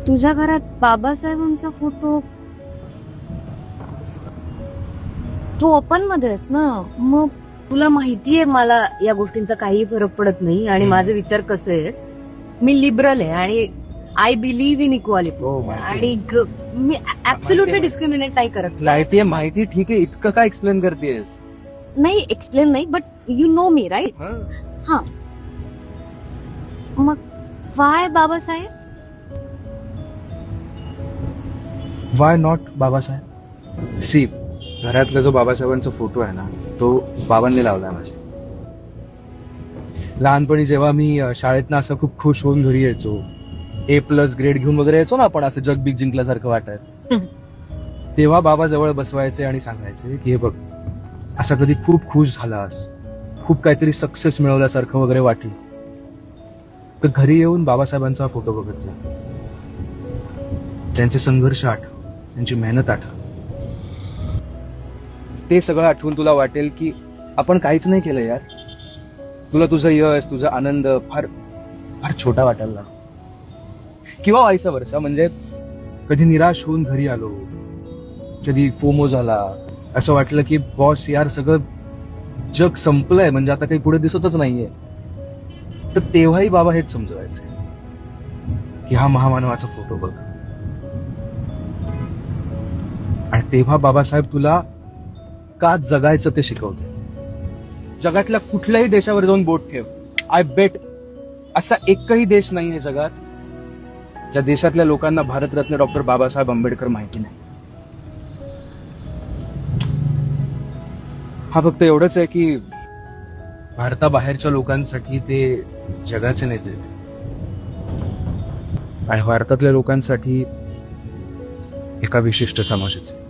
तुझ्या घरात बाबासाहेबांचा फोटो तू ओपन मध्ये आहेस ना, मग तुला माहितीये मला या गोष्टींचा काही फरक पडत नाही आणि माझे विचार कसे आहेत. मी लिबरल आहे आणि आय बिलीव्ह इन इक्वालिटी आणि मी ऍब्सोल्युटली डिस्क्रिमिनेट नाही करत. माहिती ठीक आहे, इतकं काय एक्सप्लेन करतेस? नाही एक्सप्लेन नाही, but you know me right. हा मग why Babasaheb? Why not Babasaheb? See, घरातला जो बाबासाहेबांचा फोटो आहे ना, तो बाबांनी लावलाय माझ्या. लहानपणी जेव्हा मी शाळेतनं असं खूप खुश होऊन घरी यायचो, A+ ग्रेड घेऊन वगैरे यायचो ना आपण, असं जगबीग जिंकल्यासारखं वाटायचं, तेव्हा बाबा जवळ बसवायचे आणि सांगायचे की हे बघ, असं कधी खूप खुश झालास, खूप काहीतरी सक्सेस मिळवल्यासारखं वगैरे वाटलं तर घरी येऊन बाबासाहेबांचा फोटो बघत जा. त्यांचे संघर्ष आठव, त्यांची मेहनत आठव. ते सगळं आठवून तुला वाटेल की आपण काहीच नाही केलं यार. तुला तुझं यश, तुझा आनंद फार फार छोटा वाटायला लागला. किंवा व्हायचा वर्षा, म्हणजे कधी निराश होऊन घरी आलो, कधी फोमो झाला, असं वाटलं की बॉस यार सगळं जग संपलंय, म्हणजे आता काही पुढे दिसतच नाहीये, तर तेव्हाही बाबा हेच समजवायचे की हा महामानवाचा फोटो बघ. आणि तेव्हा बाबासाहेब तुला का जगायचं ते शिकवते. जगातल्या कुठल्याही देशावर जाऊन बोट ठेव, आय बेट असा एकही देश नाहीये जगात ज्या देशातल्या लोकांना भारतरत्न डॉक्टर बाबासाहेब आंबेडकर माहिती नाही. हा फक्त एवढंच आहे की भारताबाहेरच्या लोकांसाठी ते जगाचे नेते आहेत आणि भारतातल्या लोकांसाठी एका विशिष्ट समाजाचे.